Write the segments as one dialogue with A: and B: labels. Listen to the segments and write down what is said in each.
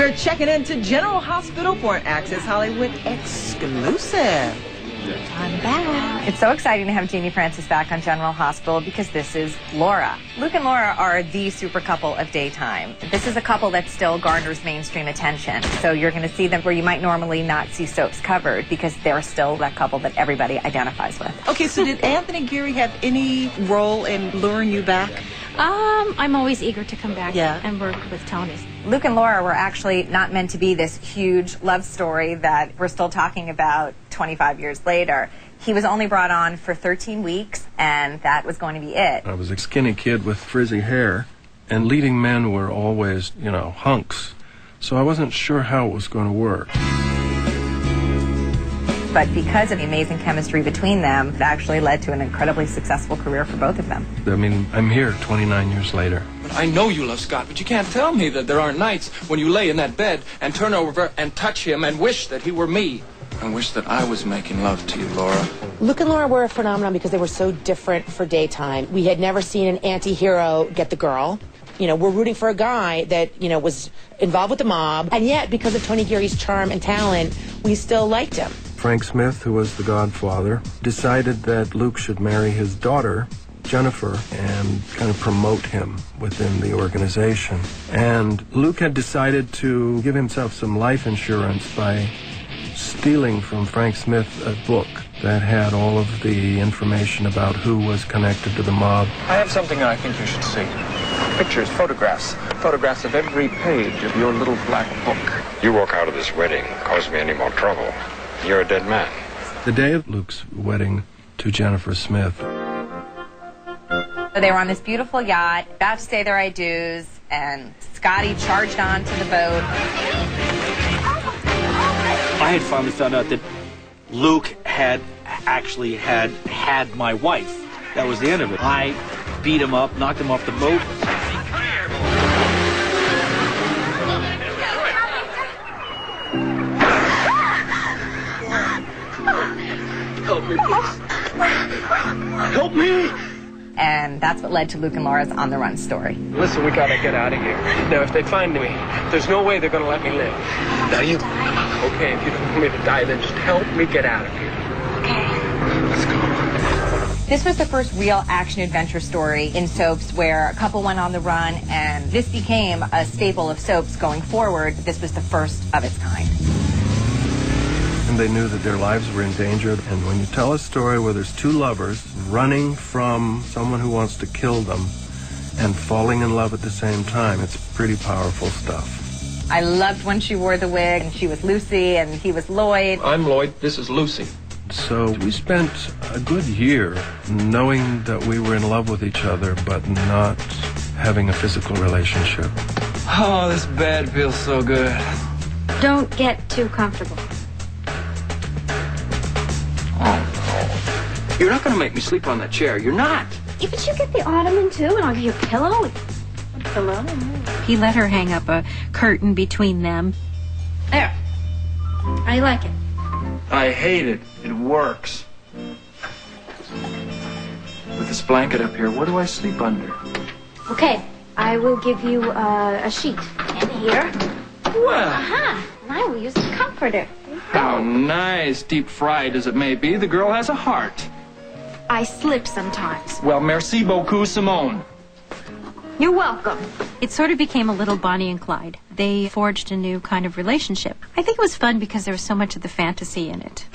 A: We're checking into General Hospital for an Access Hollywood exclusive.
B: I'm back.
C: It's so exciting to have Genie Francis back on General Hospital because this is Laura. Luke and Laura are the super couple of daytime. This is a couple that still garners mainstream attention. So you're going to see them where you might normally not see soaps covered because they're still that couple that everybody identifies with.
A: Okay, so did Anthony Geary have any role in luring you back?
B: I'm always eager to come back and work with Tony.
C: Luke and Laura were actually not meant to be this huge love story that we're still talking about 25 years later. He was only brought on for 13 weeks, and that was going to be it.
D: I was a skinny kid with frizzy hair, and leading men were always, you know, hunks. So I wasn't sure how it was going to work.
C: But because of the amazing chemistry between them, it actually led to an incredibly successful career for both of them.
D: I mean, I'm here 29 years later.
E: I know you love Scott, but you can't tell me that there aren't nights when you lay in that bed and turn over and touch him and wish that he were me. And wish that I was making love to you, Laura.
F: Luke and Laura were a phenomenon because they were so different for daytime. We had never seen an anti-hero get the girl. You know, we're rooting for a guy that, you know, was involved with the mob. And yet, because of Tony Geary's charm and talent, we still liked him.
D: Frank Smith, who was the godfather, decided that Luke should marry his daughter, Jennifer, and kind of promote him within the organization. And Luke had decided to give himself some life insurance by stealing from Frank Smith a book that had all of the information about who was connected to the mob.
E: I have something I think you should see. Pictures, photographs of every page of your little black book.
G: You walk out of this wedding, cause me any more trouble, you're a dead man.
D: The day of Luke's wedding to Jennifer Smith,
C: They were on this beautiful yacht, about to say their I-dos, and Scotty charged on to the boat.
H: I had finally found out that Luke had actually had my wife. That was the end of it. I beat him up, knocked him off the boat. Help me, please. Help me!
C: And that's what led to Luke and Laura's On the Run story.
I: Listen, we gotta get out of here. Now, if they find me, there's no way they're gonna let me live. Now, you... Okay, if you don't want me to die, then just help me get out of here.
C: Okay.
I: Let's go.
C: This was the first real action-adventure story in soaps where a couple went on the run, and this became a staple of soaps going forward. This was the first of its kind.
D: and they knew that their lives were in danger. And when you tell a story where there's two lovers running from someone who wants to kill them and falling in love at the same time, it's pretty powerful stuff.
C: I loved when she wore the wig, and she was Lucy, and he was Lloyd.
E: I'm Lloyd, this is Lucy.
D: So we spent a good year knowing that we were in love with each other, but not having a physical relationship.
E: Oh, this bed feels so good.
B: Don't get too comfortable.
E: Oh, you're not going to make me sleep on that chair. You're not.
B: Yeah, but you get the ottoman, too, and I'll give you a pillow. A pillow?
J: He let her hang up a curtain between them.
B: There. How do you like it?
E: I hate it. It works. With this blanket up here, what do I sleep under?
B: Okay, I will give you a sheet. And here.
E: Well.
B: Aha! And I will use the comforter.
E: How nice. Deep fried as it may be, the girl has a heart.
B: I slip sometimes.
E: Well, merci beaucoup, Simone.
B: You're welcome.
J: It sort of became a little Bonnie and Clyde. They forged a new kind of relationship. I think it was fun because there was so much of the fantasy in it.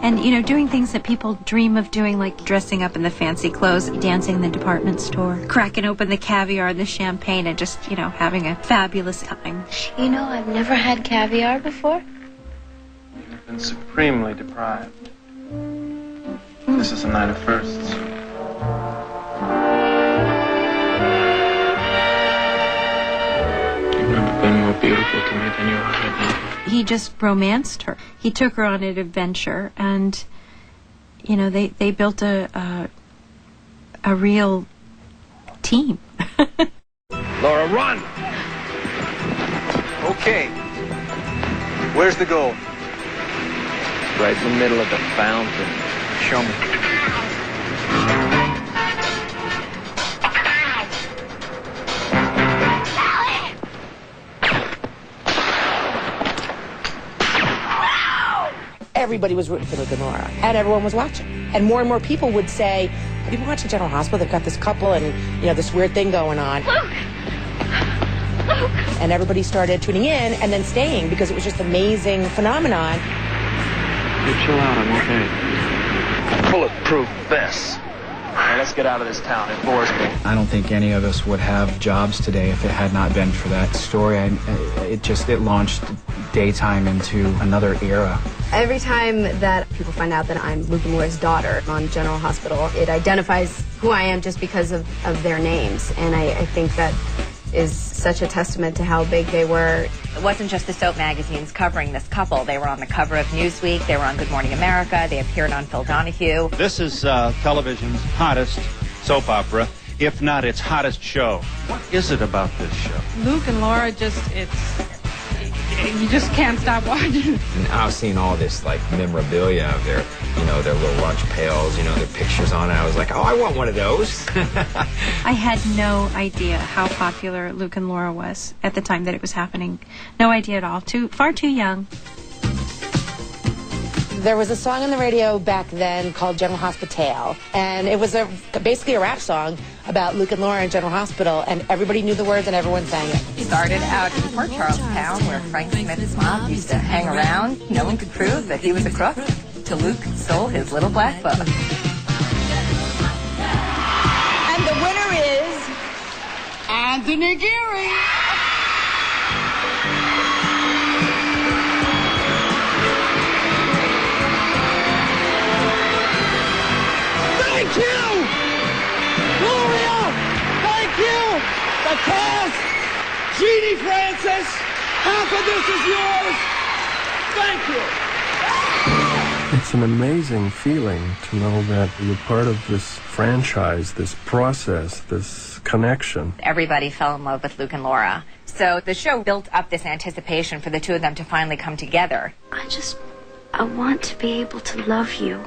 J: And, you know, doing things that people dream of doing, like dressing up in the fancy clothes, dancing in the department store, cracking open the caviar and the champagne, and just, you know, having a fabulous time.
B: You know, I've never had caviar before.
I: You've been supremely deprived. This is a night of firsts. You've never been more beautiful to me than you are right now.
J: He just romanced her. He took her on an adventure, and, you know, they built a real team.
I: Laura, run! Okay. Where's the goal? Right in the middle of the fountain. Show me.
F: everybody was rooting for Luke and Laura, and everyone was watching. And more people would say, have you been watching General Hospital? They've got this couple and, you know, this weird thing going on.
B: Luke!
F: And everybody started tuning in and then staying because it was just an amazing phenomenon.
I: You chill out, I'm okay. Bulletproof vest. Now let's get out of this town. It bores me.
K: I don't think any of us would have jobs today if it had not been for that story. It launched daytime into another era.
L: Every time that people find out that I'm Luke and Laura's daughter on General Hospital, it identifies who I am just because of their names. And I think that is such a testament to how big they were.
C: It wasn't just the soap magazines covering this couple. They were on the cover of Newsweek. They were on Good Morning America. They appeared on Phil Donahue.
M: This is television's hottest soap opera, if not its hottest show. What is it about this show?
N: Luke and Laura you just can't stop watching.
O: And I've seen all this like memorabilia of their, you know, their little lunch pails, you know, their pictures on it. I was like, oh, I want one of those.
J: I had no idea how popular Luke and Laura was at the time that it was happening. No idea at all. Far too young.
F: There was a song on the radio back then called General Hospital, and it was basically a rap song about Luke and Laura in General Hospital, and everybody knew the words and everyone sang it.
C: He started out in Port Charles Town, where Frank Smith's mom used to hang around. No one could prove that he was a crook, till Luke stole his little black book.
A: And the winner is
N: Tony Geary.
P: Thank you! Gloria! Thank you! The cast! Genie Francis! Half of this is yours! Thank you!
D: It's an amazing feeling to know that you're part of this franchise, this process, this connection.
C: Everybody fell in love with Luke and Laura. So the show built up this anticipation for the two of them to finally come together.
B: I want to be able to love you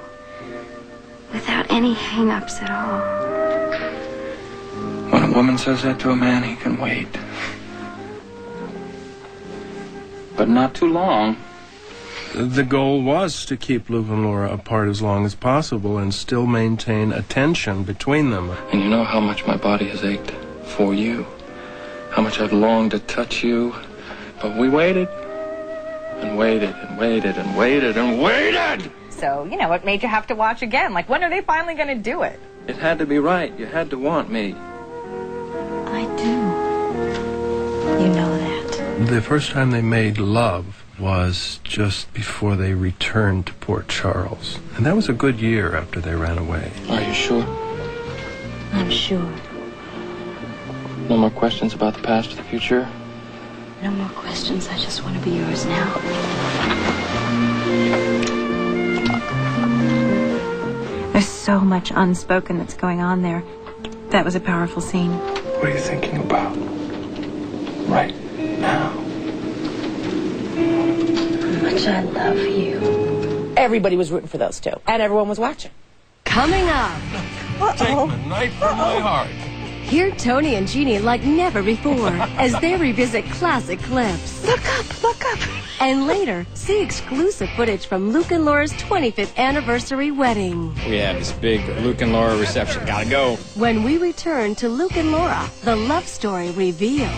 B: without any hang-ups at all.
E: When a woman says that to a man, he can wait. But not too long.
D: The goal was to keep Luke and Laura apart as long as possible and still maintain a tension between them.
E: And you know how much my body has ached for you. How much I've longed to touch you. But we waited. And waited and waited and waited and waited!
C: So, you know, it made you have to watch again. Like, when are they finally going to do it?
E: It had to be right. You had to want me.
B: I do. You know that.
D: The first time they made love was just before they returned to Port Charles. And that was a good year after they ran away.
E: Are you sure?
B: I'm sure.
E: No more questions about the past or the future?
B: No more questions. I just want to be yours now.
J: There's so much unspoken that's going on there. That was a powerful scene.
E: What are you thinking about right now?
B: How much I love you.
F: Everybody was rooting for those two, and everyone was watching.
Q: Coming up.
D: Take the knife from my heart.
Q: Hear Tony and Genie like never before as they revisit classic clips.
A: Look up, look up.
Q: And later, see exclusive footage from Luke and Laura's 25th anniversary wedding.
O: We have this big Luke and Laura reception. Gotta go.
Q: When we return to Luke and Laura, the love story reveal.